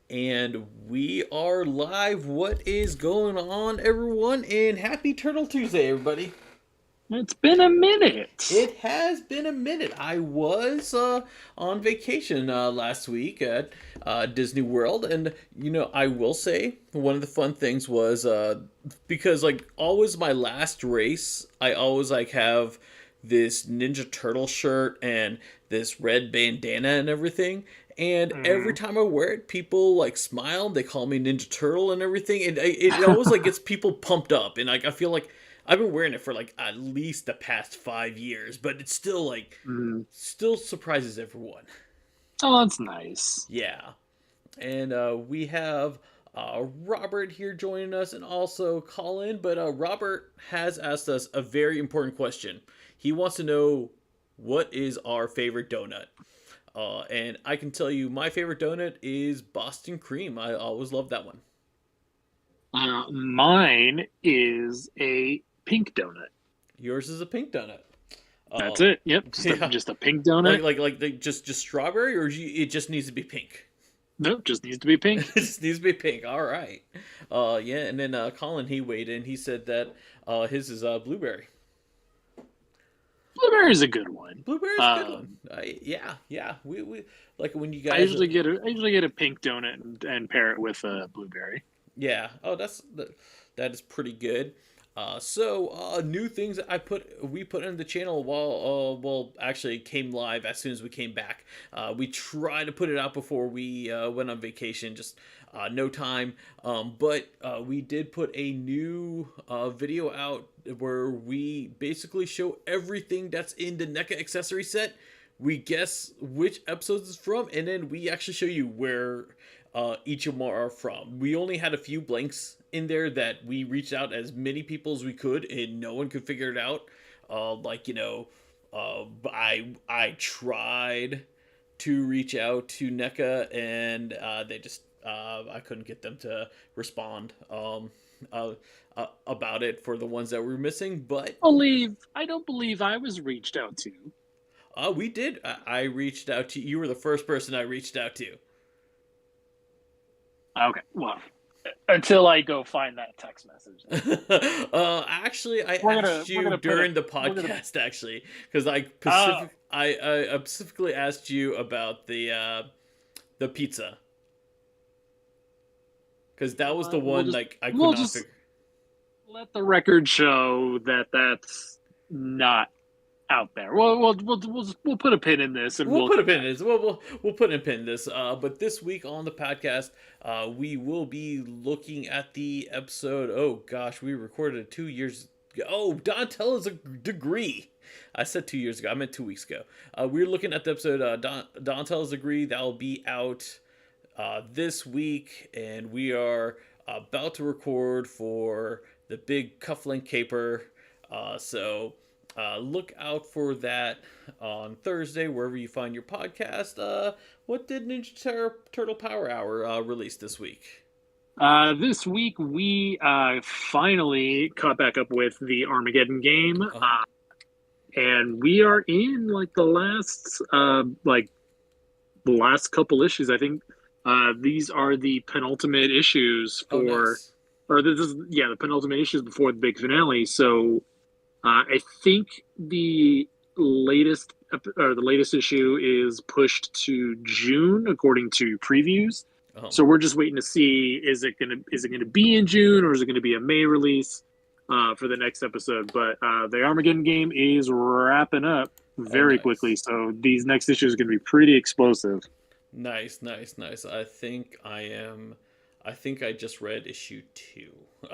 And we are live. What is going on, everyone? And happy Turtle Tuesday, everybody. It's been a minute. It has been a minute. I was on vacation last week at Disney World, and I will say one of the fun things was because like always my last race, I always like have this Ninja Turtle shirt and this red bandana and everything. And every Mm. time I wear it, people like smile. They call me Ninja Turtle and everything, and it always like gets people pumped up. And like I feel like I've been wearing it for like at least the past 5 years, but it's still like Mm. still surprises everyone. Oh, that's nice. Yeah, and we have Robert here joining us, and also Colin. But Robert has asked us a very important question. He wants to know what is our favorite donut. And I can tell you, my favorite donut is Boston cream. I always love that one. Mine is a pink donut. Yours is a pink donut. That's Um, it. Yep, just a yeah, just a pink donut. just strawberry, or it just needs to be pink. Nope, just needs to be pink. It just needs to be pink. All right. Yeah, and then Colin he weighed in. He said that his is blueberry. Blueberry is a good one. Blueberry's a good one. Yeah. We like when you I guys. usually get a pink donut and pair it with a blueberry. Yeah. Oh, that is pretty good. New things that we put in the channel while actually it came live as soon as we came back. We tried to put it out before we went on vacation, just no time. But we did put a new video out where we basically show everything that's in the NECA accessory set. We guess which episodes it's from, and then we actually show you where each of them are from. We only had a few blanks in there that we reached out as many people as we could, and no one could figure it out. I tried to reach out to NECA, and they just I couldn't get them to respond about it for the ones that were missing. But I don't believe I was reached out to. we did. I reached out to you. You were the first person I reached out to. Okay, well, until I go find that text message. Actually, I We're asked we're you gonna put it. during the We're gonna. podcast, actually, because Oh, I specifically asked you about the pizza, because that was the we'll one just like I could we'll not just figure. let the record show that that's not out there. We'll put a pin in this and We'll we'll put a come pin in back this. to it. We'll put a pin in this. But this week on the podcast, we will be looking at the episode. Oh gosh, we recorded it 2 years ago. Oh, Donatella's a degree. I said 2 years ago. I meant 2 weeks ago. We're looking at the episode Donatella's degree. That will be out this week, and we are about to record for the big cufflink caper. Look out for that on Thursday, wherever you find your podcast. What did Turtle Power Hour release this week? This week we finally caught back up with the Armageddon game, Uh-huh. and we are in like the last couple issues. I think these are the penultimate issues Oh, for, nice. or this is yeah, the penultimate issues before the big finale. So I think the latest issue is pushed to June according to previews. Uh-huh. So we're just waiting to see is it gonna be in June or is it gonna be a May release for the next episode? But the Armageddon game is wrapping up Oh, very quickly, nice. so these next issues are gonna be pretty explosive. Nice. I think I just read issue 2.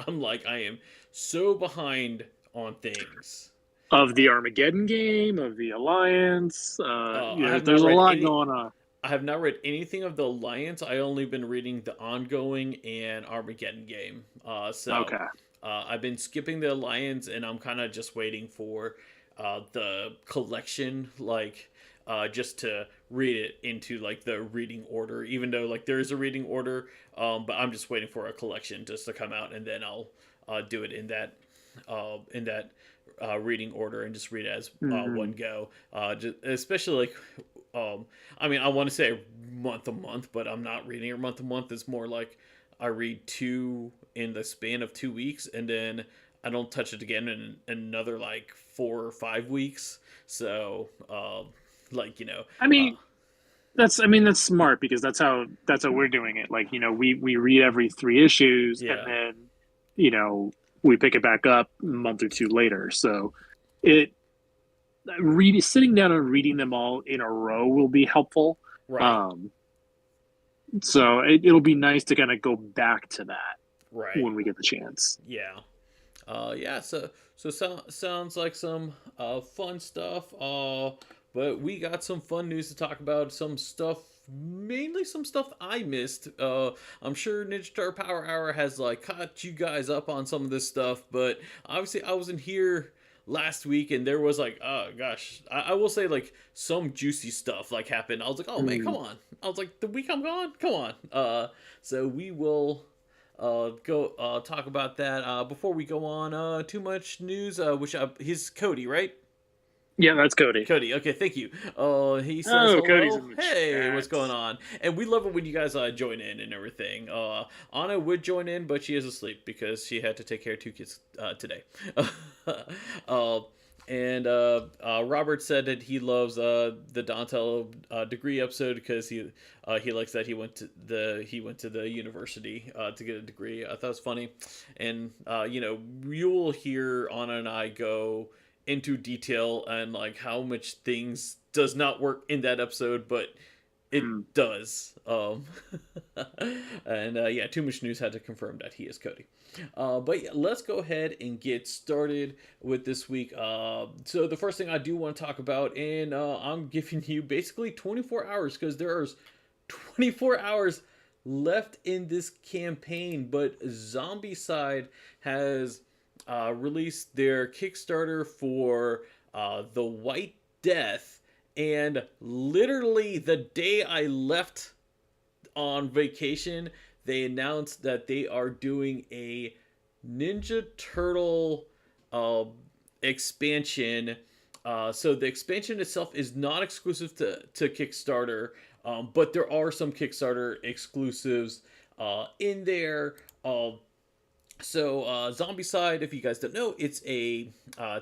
I'm like, I am so behind on things. Of the Armageddon game, of the Alliance, I have there's not a read lot any. going on. I have not read anything of the Alliance. I only been reading the ongoing and Armageddon game. Okay. I've been skipping the Alliance, and I'm kind of just waiting for the collection, just to read it into like the reading order. Even though like there is a reading order, but I'm just waiting for a collection just to come out, and then I'll do it in that reading order and just read it as Mm-hmm. one go. Especially like I mean, I want to say month to month, but I'm not reading it month to month. It's more like I read two in the span of 2 weeks, and then I don't touch it again in another like 4 or 5 weeks. So, like I mean, that's smart because that's how we're doing it. Like, we read every 3 issues and yeah, then, you know, we pick it back up a month or two later. So it read sitting down and reading them all in a row will be helpful. right, Um, so it'll be nice to kind of go back to that right, when we get the chance. yeah. Yeah, sounds like some fun stuff. But we got some fun news to talk about. Some stuff, mainly some stuff I missed. I'm sure Ninja Star Power Hour has like caught you guys up on some of this stuff, but obviously I wasn't here last week, and there was like, oh gosh, I will say like some juicy stuff like happened. I was like, oh man, come Mm. on. I was like, the week I'm gone, come on. So we will go talk about that. Before we go on, too much news. Which he's Cody, right? Yeah, that's Cody. Cody. Okay, thank you. He says Oh, Cody's hello. in the Hey, what's chat. going on? And we love it when you guys join in and everything. Anna would join in, but she is asleep because she had to take care of two kids today. uh, and Robert said that he loves the Dantel degree episode because he likes that he went to the university to get a degree. I thought it was funny, and you will hear Anna and I go into detail and like how much things does not work in that episode, but Mm. it does. And yeah, Too Much News had to confirm that he is Cody. But yeah, let's go ahead and get started with this week. So the first thing I do want to talk about, and I'm giving you basically 24 hours because there's 24 hours left in this campaign, but Zombicide has released their Kickstarter for the White Death, and literally the day I left on vacation, they announced that they are doing a Ninja Turtle uh, expansion. So the expansion itself is not exclusive to Kickstarter, but there are some Kickstarter exclusives in there. So, Zombicide, if you guys don't know, it's a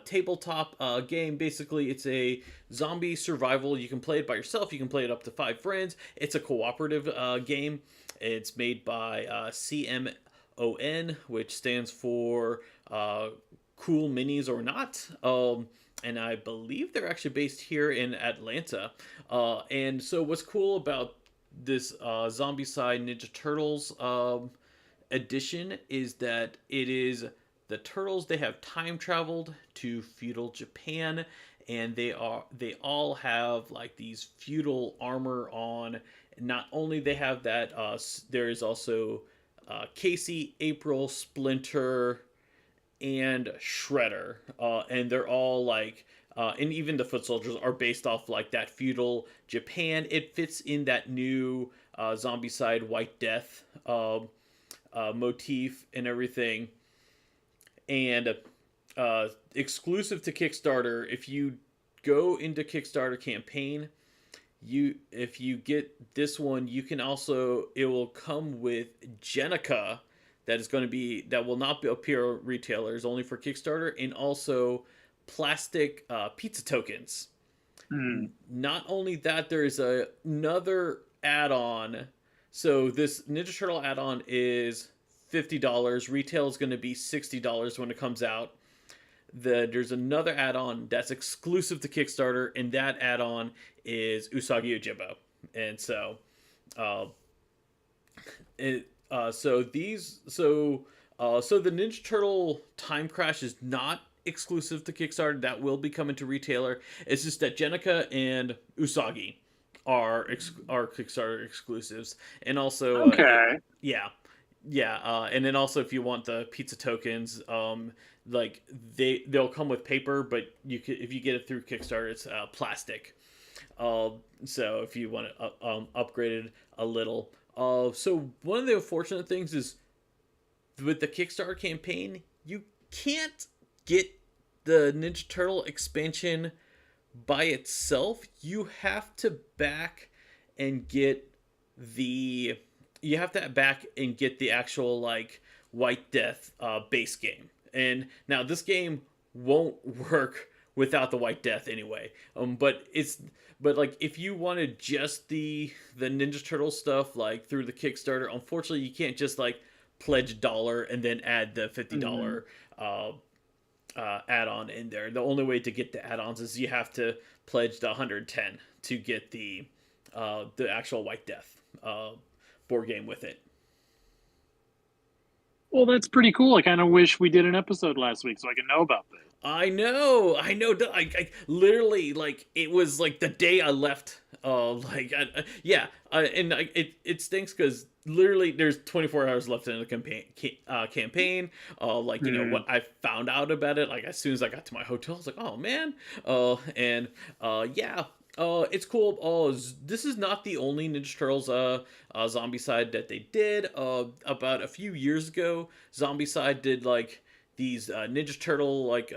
tabletop game. Basically, it's a zombie survival. You can play it by yourself. You can play it up to 5 friends. It's a cooperative game. It's made by CMON, which stands for Cool Minis or Not. And I believe they're actually based here in Atlanta. And so, what's cool about this Zombicide Ninja Turtles edition is that it is the turtles. They have time traveled to feudal Japan, and they all have like these feudal armor on. Not only they have that, there is also Casey, April, Splinter, and Shredder, and they're all like. And even the foot soldiers are based off like that feudal Japan. It fits in that new Zombicide White Death motif and everything. And exclusive to Kickstarter, if you go into Kickstarter campaign, if you get this one, you can also, it will come with Jenica, that will not appear retailers, only for Kickstarter, and also plastic pizza tokens. Mm. Not only that, there is another add-on. So this Ninja Turtle add-on is $50. Retail is going to be $60 when it comes out. There's another add-on that's exclusive to Kickstarter, and that add-on is Usagi Yojimbo. And so, uh, so the Ninja Turtle Time Crash is not exclusive to Kickstarter. That will be coming to retailer. It's just that Jenica and Usagi are Kickstarter exclusives, and also Okay. yeah, yeah, and then also if you want the pizza tokens, like they'll come with paper, but if you get it through Kickstarter, it's plastic. So if you want to upgrade it a little, so one of the unfortunate things is with the Kickstarter campaign, you can't get the Ninja Turtle expansion by itself, you have to back and get the you have to back and get the actual like White Death base game. And now this game won't work without the White Death anyway. But like if you wanted just the Ninja Turtle stuff like through the Kickstarter, unfortunately you can't just like pledge $1 and then add the $50 add-on in there. The only way to get the add-ons is you have to pledge the 110 to get the actual White Death board game with it. Well, that's pretty cool. I kind of wish we did an episode last week so I could know about this. I know. I literally like it was like the day I left. Yeah, and it stinks because literally there's 24 hours left in the campaign. Like you know what I found out about it like as soon as I got to my hotel, I was like, oh man. Yeah. It's cool. This is not the only Ninja Turtles Zombicide that they did. About a few years ago, Zombicide did like these Ninja Turtle like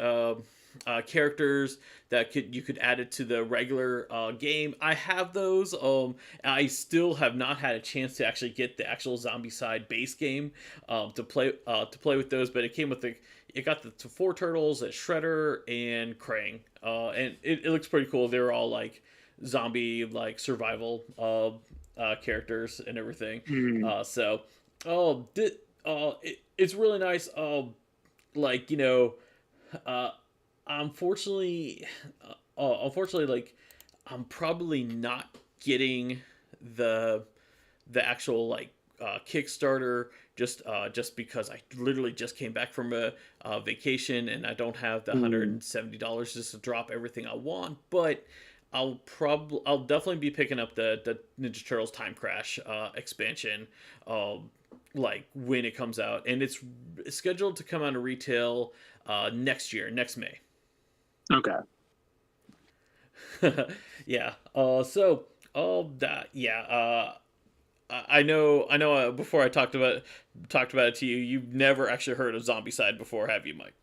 characters that you could add it to the regular game. I have those. I still have not had a chance to actually get the actual Zombicide base game to play with those. But it came with it got the 4 turtles, a Shredder, and Krang. And it looks pretty cool. They were all like zombie like survival characters and everything. It's really nice. Like you know, unfortunately, like I'm probably not getting the actual like Kickstarter just because I literally just came back from a vacation and I don't have the $170 just to drop everything I want. But I'll definitely be picking up the Ninja Turtles Time Crash expansion. Like when it comes out, and it's scheduled to come out of retail next May. Okay. Yeah. I know. Before I talked about it to you, you've never actually heard of Zombicide before, have you, Mike?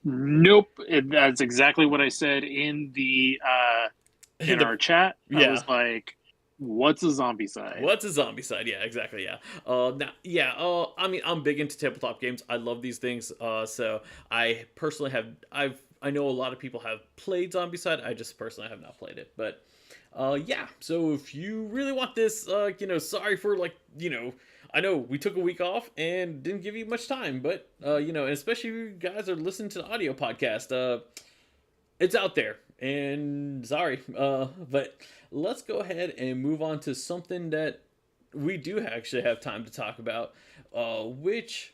Nope. That's exactly what I said in the in our chat. I was like, what's a Zombicide? What's a Zombicide? Yeah, exactly. Yeah. I mean, I'm big into tabletop games. I love these things. So I personally I know a lot of people have played Zombicide. I just personally have not played it. But yeah. So if you really want this, sorry for like, I know we took a week off and didn't give you much time, but and especially if you guys are listening to the audio podcast, it's out there. And sorry, but let's go ahead and move on to something that we do actually have time to talk about, which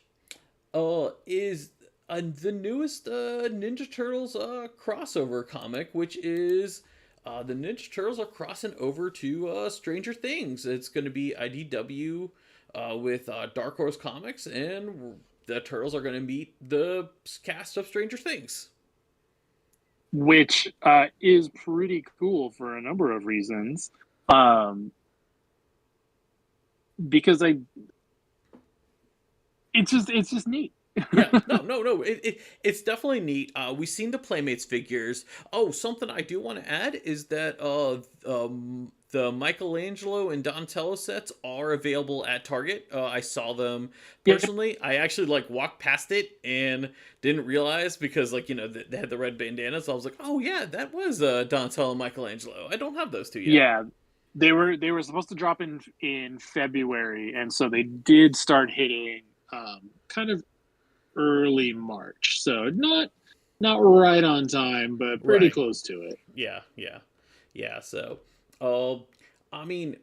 is the newest Ninja Turtles crossover comic, which is the Ninja Turtles are crossing over to Stranger Things. It's going to be IDW with Dark Horse Comics, and the Turtles are going to meet the cast of Stranger Things. Which is pretty cool for a number of reasons. Because it's just neat. Yeah, no. It's definitely neat. We've seen the Playmates figures. Oh, something I do want to add is that the Michelangelo and Donatello sets are available at Target. I saw them personally. I actually like walked past it and didn't realize because like they had the red bandanas. So I was like, oh yeah, that was Donatello and Michelangelo. I don't have those two yet. Yeah, they were supposed to drop in February, and so they did start hitting kind of early March, so not right on time, but pretty close to it. Yeah. So, I mean,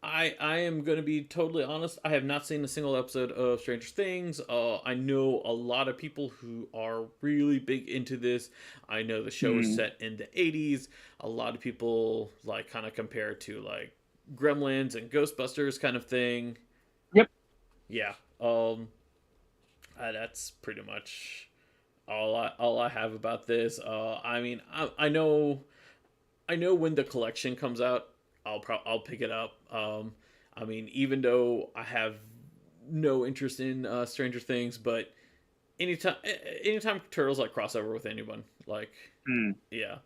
I am gonna be totally honest. I have not seen a single episode of Stranger Things. I know a lot of people who are really big into this. I know the show is set in the 80s. A lot of people like kind of compare it to like Gremlins and Ghostbusters kind of thing. Yep. Yeah. That's pretty much all I have about this. I mean, I know when the collection comes out, I'll pick it up. I mean, even though I have no interest in Stranger Things, but anytime Turtles like crossover with anyone, like yeah.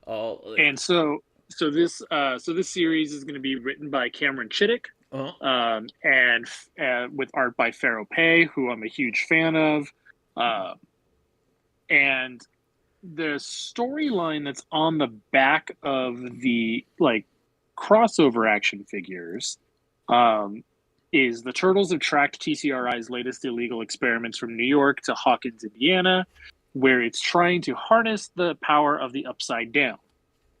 Like, And so this series is going to be written by Cameron Chittick, uh-huh. and with art by Pharaoh Pei, who I'm a huge fan of. And the storyline that's on the back of the like crossover action figures, is the Turtles have tracked TCRI's latest illegal experiments from New York to Hawkins, Indiana, where it's trying to harness the power of the Upside Down,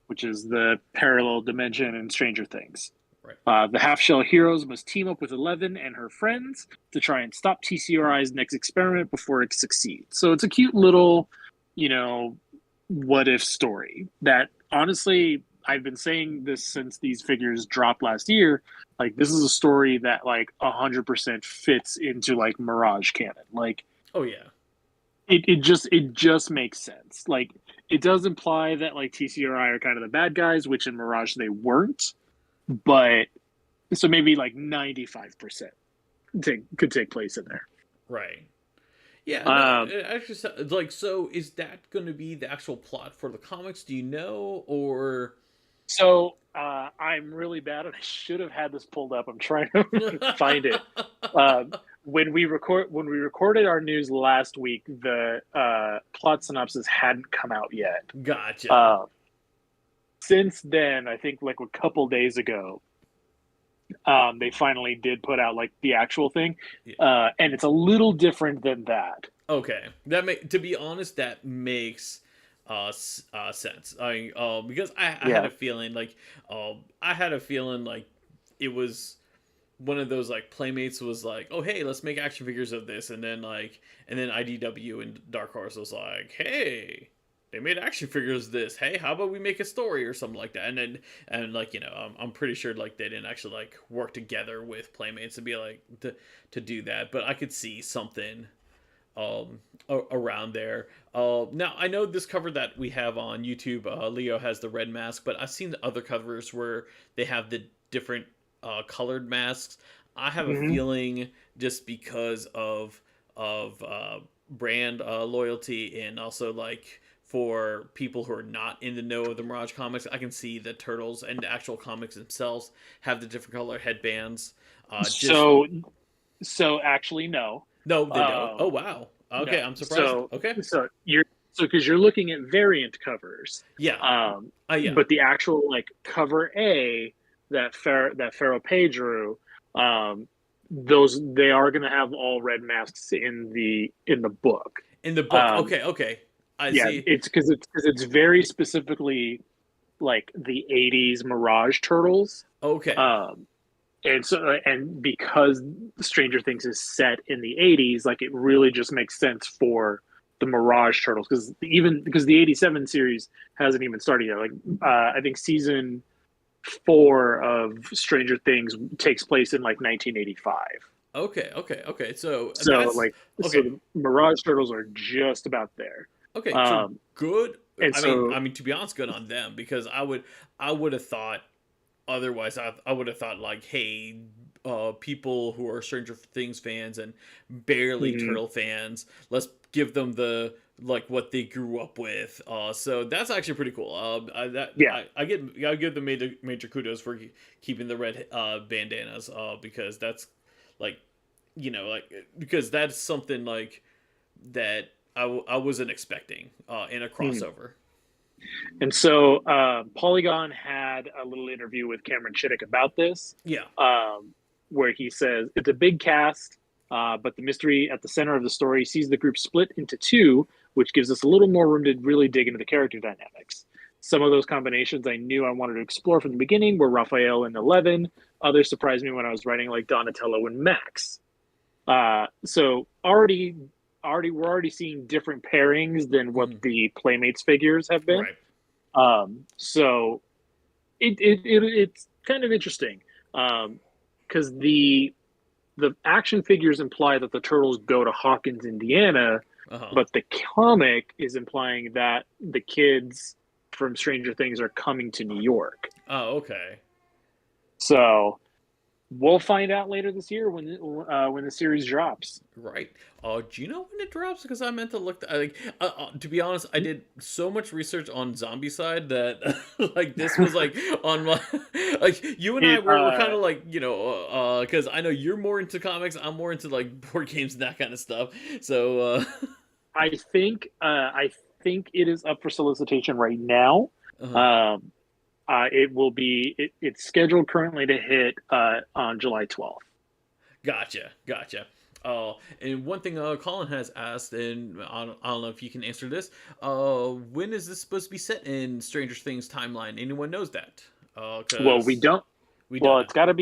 which is the parallel dimension in Stranger Things. Right. The half shell heroes must team up with Eleven and her friends to try and stop TCRI's next experiment before it succeeds. So it's a cute little, what if story that honestly, I've been saying this since these figures dropped last year. Like, this is a story that like 100% fits into like Mirage canon. Like, Oh yeah. it just makes sense. Like, it does imply that like TCRI are kind of the bad guys, which in Mirage they weren't, but so maybe like 95% could take place in there. Right. Yeah, no, Um, it actually like, so is that going to be the actual plot for the comics? Do you know, or I'm really bad, and I should have had this pulled up. I'm trying to find it. When we recorded our news last week, the plot synopsis hadn't come out yet. Gotcha. Uh, since then, I think like a couple days ago, they finally did put out like the actual thing, Yeah. and it's a little different than that. Okay, to be honest, that makes sense. Because I had Yeah. a feeling like, I had a feeling like it was one of those like Playmates was like, oh hey, let's make action figures of this, and then IDW and Dark Horse was like, hey, they made action figures of this. Hey, how about we make a story or something like that? And like, I'm pretty sure like they didn't actually like work together with Playmates to be like to do that, but I could see something around there. Now I know this cover that we have on YouTube, Leo has the red mask, but I've seen the other covers where they have the different colored masks. I have a Hmm. feeling just because of brand loyalty, and also like for people who are not in the know of the Mirage comics, I can see the Turtles and the actual comics themselves have the different color headbands. Just So, actually, no. no, they don't. Oh Um, wow. no. Okay, I'm surprised. So, Okay. because you're looking at variant covers, Yeah. Yeah. but the actual like cover A that Pharaoh Page drew, those they are going to have all red masks in the book. In the book. Um, Okay. Okay. I yeah, see. it's very specifically like the '80s Mirage Turtles. Okay. Um, and because Stranger Things is set in the '80s, like it really just makes sense for the Mirage Turtles, because the '87 series hasn't even started yet. Like, I think season 4 of Stranger Things takes place in like 1985. Okay. Okay. Okay. So So that's like so okay. the Mirage Turtles are just about there. Okay. So Um, good. and so To be honest, good on them, because I would have thought otherwise. I would have thought like, hey, people who are Stranger Things fans and barely mhm, Turtle fans, let's give them the like what they grew up with. So that's actually pretty cool. yeah. I give them major kudos for keeping the red bandanas. Because that's like, like, because that's something like that I wasn't expecting in a Mhm. crossover. And so Polygon had a little interview with Cameron Chittick about this, Yeah. where he says it's a big cast, but the mystery at the center of the story sees the group split into two, which gives us a little more room to really dig into the character dynamics. Some of those combinations I knew I wanted to explore from the beginning were Raphael and Eleven. Others surprised me when I was writing, like Donatello and Max. So we're already seeing different pairings than what Hmm. the Playmates figures have been. Right. So it's kind of interesting, because the action figures imply that the turtles go to Hawkins, Indiana, Uh huh. but the comic is implying that the kids from Stranger Things are coming to New York. Oh, okay. So We'll find out later this year when the series drops. Right. Do you know when it drops? Because I meant to look. Like, to be honest, I did so much research on Zombicide that like this was like on my like you and I It were kind of like because I know you're more into comics, I'm more into like board games and that kind of stuff. So I think it is up for solicitation right now. uh Um, it's scheduled currently to hit on July 12th. gotcha. And one thing Colin has asked, and I don't know if you can answer this. When is this supposed to be set in Stranger Things timeline? Anyone knows that? Well, we Because don't. we Well, don't know. it's got to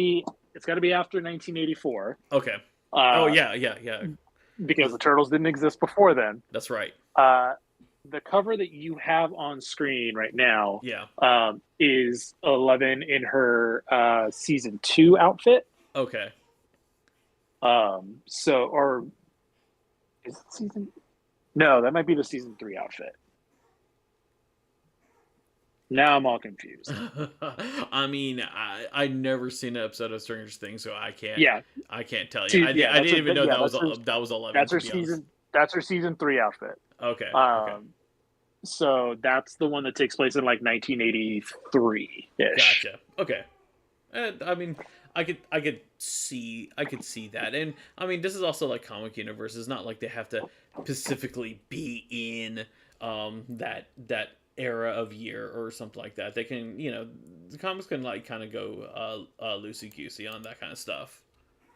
be after 1984. Okay. Oh Uh, yeah. because Because the turtles didn't exist before then. that's right. Uh, the cover that you have on screen right now Yeah. is 11 in her season 2 outfit. Okay. Or is it season? No, that might be the season 3 outfit. Now I'm all confused. I mean, I never seen an episode of Stranger Things, so Yeah, I can't tell you. I that's didn't her. even know Yeah, that was 11 that's to her be honest. season. That's her season 3 outfit. Okay. Okay. Um, so that's the one that takes place in like 1983 ish. Gotcha. Okay. And I mean, I could see that, and I mean, this is also like comic universe. It's not like they have to specifically be in that era of year or something like that. They can, the comics can like kind of go loosey goosey on that kind of stuff.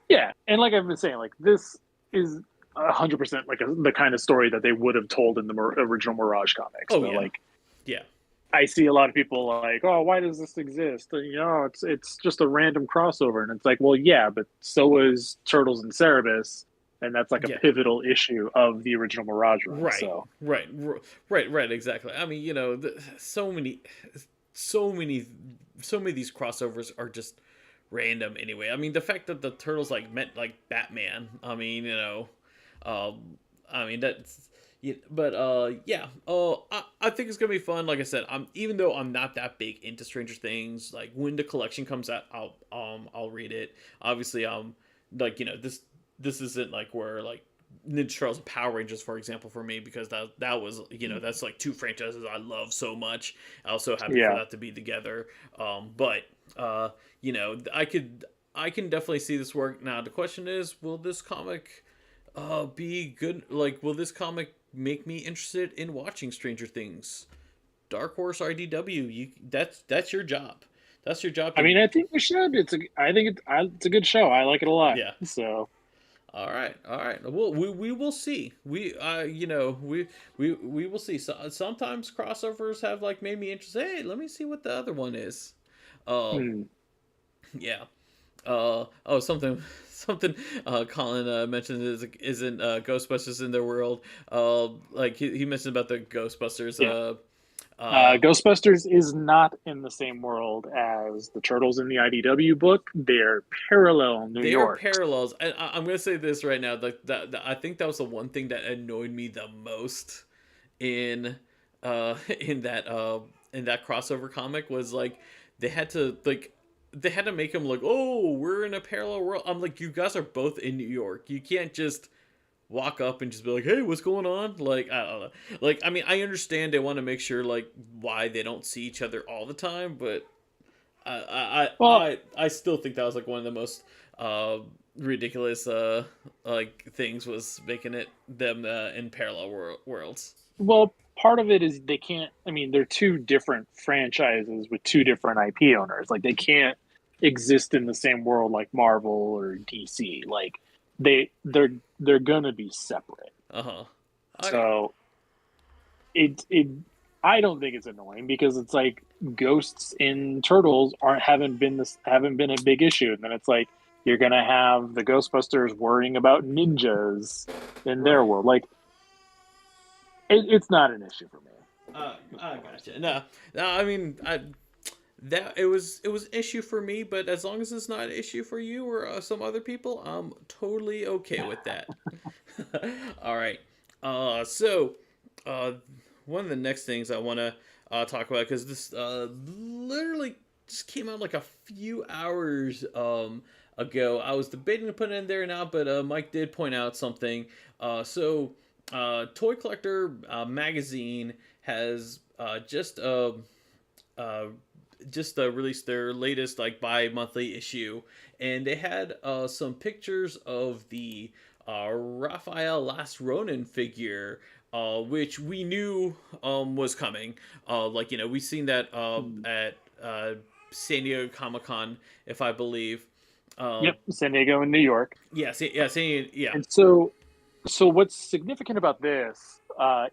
Yeah, and like I've been saying, like this is 100% like the kind of story that they would have told in the original Mirage comics. Oh But yeah, like, yeah, I see a lot of people like, oh, why does this exist? And, it's just a random crossover, and it's like, well, yeah, but so was Turtles and Cerebus, and that's like a yeah. pivotal issue of the original Mirage run. Right, So right. Exactly. I mean, so many, so many, so many of these crossovers are just random anyway. I mean, the fact that the turtles like met like Batman. I mean, I mean that's. Yeah, but yeah. I think it's gonna be fun. Like I said, even though I'm not that big into Stranger Things. Like when the collection comes out, I'll read it. Obviously, like this isn't like where like Ninja Turtles and Power Rangers, for example, for me because that was that's like two franchises I love so much. I'm also happy for yeah, that to be together. But I can definitely see this work. Now the question is, will this comic be good? Like, will this comic make me interested in watching Stranger Things? Dark Horse IDW, that's your job. That's your job I to mean, I think we should. I think it's a good show. I like it a lot. yeah. So All right. Well, we will see. We will see. So, sometimes crossovers have like made me interested. Hey, let me see what the other one is. Uh, hmm. yeah. Something something. Colin mentioned isn't Ghostbusters in their world. Like he mentioned about the Ghostbusters. Yeah. Uh, Ghostbusters is not in the same world as the Turtles in the IDW book. They're parallel New they are York. parallels, and I'm gonna say this right now. I think that was the one thing that annoyed me the most in uh in that uh in that crossover comic was like they had to like they had to make him like, oh, we're in a parallel world. I'm like, you guys are both in New York. You can't just walk up and just be like, hey, what's going on? Like, I don't know. Like, I mean, I understand they want to make sure like why they don't see each other all the time, but Well, I still think that was like one of the most ridiculous like things was making it them in parallel worlds. part of it is they can't. I mean, they're two different franchises with two different IP owners. Like they can't exist in the same world like Marvel or DC. Like they're gonna be separate. Uh-huh. I So it I don't think it's annoying because it's like ghosts in turtles aren't haven't been a big issue, and then it's like you're gonna have the Ghostbusters worrying about ninjas in their right. world. Like it's not an issue for me. I gotcha. No, I mean, that it was an issue for me, but as long as it's not an issue for you or some other people, I'm totally okay with that. All right. So, uh, one of the next things I want to talk about because this literally just came out like a few hours ago. I was debating to put it in there or not, but Mike did point out something. Toy Collector magazine has uh, released their latest like bi-monthly issue, and they had some pictures of the Raphael Last Ronin figure, which we knew was coming. Like, you know, we've seen that at San Diego Comic Con, if I believe. Uh, Yep, San Diego and New York. Yeah. And so what's significant about this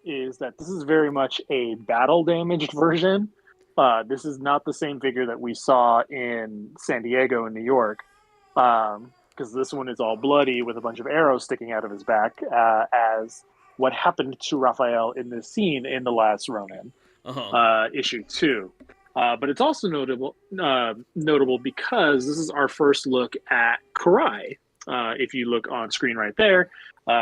is that this is very much a battle damaged version. This is not the same figure that we saw in San Diego and New York, because this one is all bloody with a bunch of arrows sticking out of his back, as what happened to Raphael in this scene in the last Ronin, Uh-huh. issue 2. But it's also notable because this is our first look at Karai. If you look on screen right there,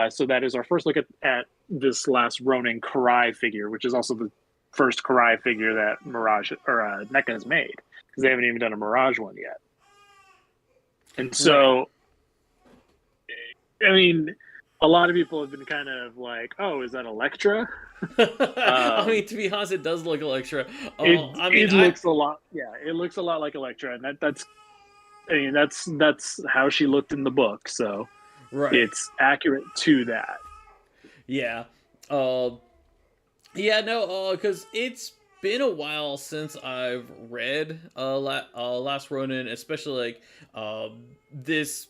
so that is our first look at this last Ronin Karai figure, which is also the first Karai figure that Mirage or NECA has made, because they haven't even done a Mirage one yet. And Right. so, I mean, a lot of people have been kind of like, "Oh, is that Elektra?" I Um, mean, to be honest, it does look Electra. it I mean, it looks a lot, yeah, it looks a lot like Elektra, and that's I mean that's how she looked in the book, so right. it's accurate to that. Yeah. Uh, yeah, no, because it's been a while since I've read Last Ronin, especially like this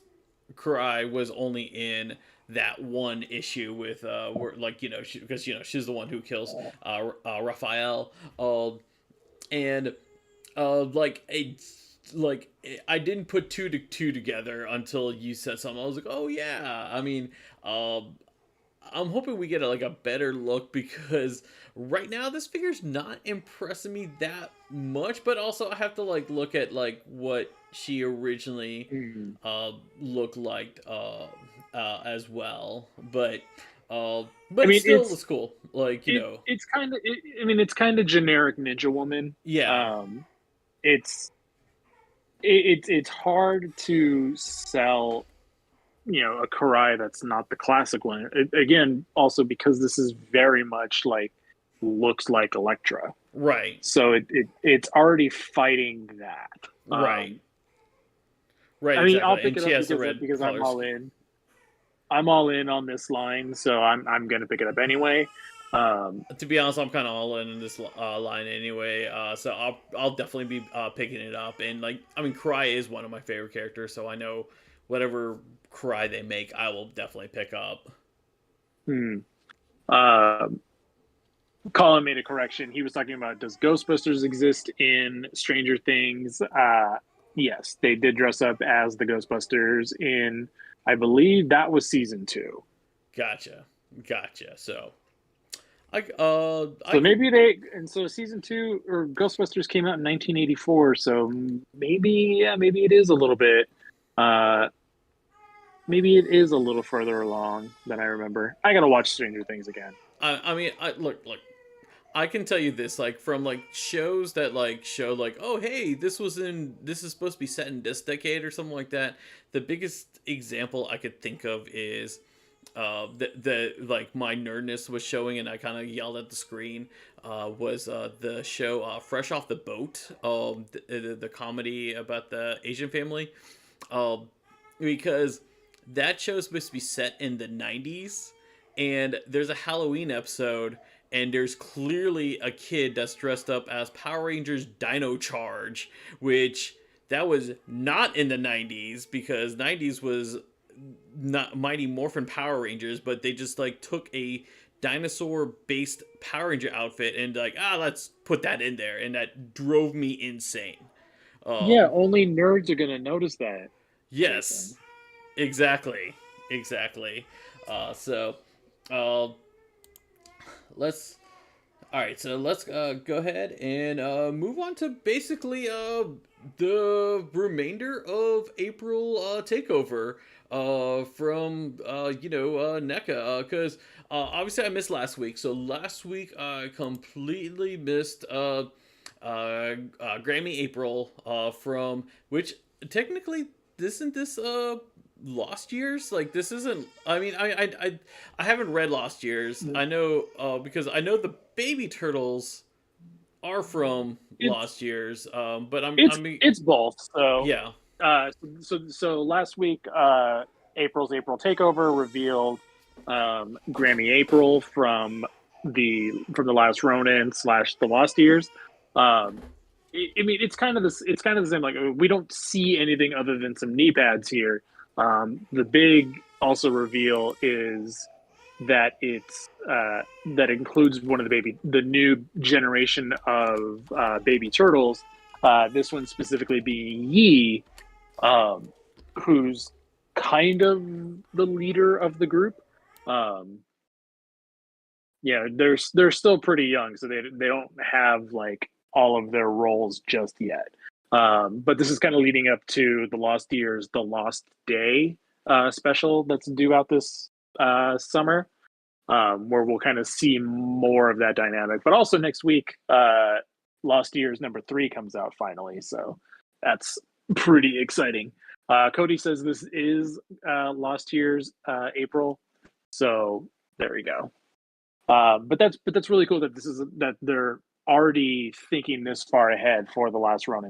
Karai was only in that one issue with where, like, you know, because you know she's the one who kills Raphael, and like a like I didn't put two to two together until you said something. I was like, oh yeah. I mean, um, I'm hoping we get like a better look, because right now this figure's not impressing me that much. But also I have to like look at like what she originally Mm. looked like as well. I But it mean, still looks cool. Like, you it know, it's kind of I mean it's kind of generic Ninja Woman. yeah, It's it's hard to sell, a Karai that's not the classic one. Again, also because this is very much like looks like Elektra, right, so it's already fighting that. right, right, I mean, I'll exactly. pick And it she up has the red because I'm color all scheme. in. I'm all in on this line, so I'm gonna pick it up anyway. Um, To be honest, I'm kind of all in this line anyway. So I'll definitely be picking it up. And like, I mean, Cry is one of my favorite characters, so I know whatever Cry they make, I will definitely pick up. hmm. uh, Colin made a correction. He was talking about, does Ghostbusters exist in Stranger Things? Yes, they did dress up as the Ghostbusters in, I believe that was season 2. Gotcha, gotcha. I So could. maybe and so season 2 or Ghostbusters came out in 1984. So maybe, yeah, uh, maybe it is a little further along than I remember. I gotta watch Stranger Things again. I mean, look. I can tell you this, like, from like shows that like show like, oh hey, this is supposed to be set in this decade or something like that. The biggest example I could think of is the like my nerdness was showing, and I kind of yelled at the screen. Was the show Fresh Off the Boat, the comedy about the Asian family, um, because that show is supposed to be set in the 90s, and there's a Halloween episode, and there's clearly a kid that's dressed up as Power Rangers Dino Charge, which that was not in the 90s, because 90s was not Mighty Morphin Power Rangers, but they just like took a dinosaur based Power Ranger outfit and like, let's put that in there, and that drove me insane. Yeah, um only nerds are gonna notice that, yes, Jason. exactly. So uh let's All right, so let's go ahead and move on to basically the remainder of April takeover from NECA, because obviously I missed last week. So last week I completely missed Grammy April, from which technically isn't this Lost Years? Like this isn't. I mean, I haven't read Lost Years. I know because I know the baby turtles are from It's Lost Years. But it's it's both. Yeah. So last week, April's April Takeover revealed Grammy April from the Last Ronin / the Lost Years. I mean, it's kind of this. It's kind of the same. Like we don't see anything other than some knee pads here. The big also reveal is that that includes one of the new generation of baby turtles. This one specifically being Yi, um, who's kind of the leader of the group. Um, yeah, they're still pretty young, so they don't have like all of their roles just yet. But this is kind of leading up to the Lost Years, the Lost Day special that's due out this summer, where we'll kind of see more of that dynamic. But also next week, Lost Years #3 comes out finally, so that's pretty exciting. Cody says this is Lost Years April, so there we go. But that's really cool that this is that they're already thinking this far ahead for the Last Ronin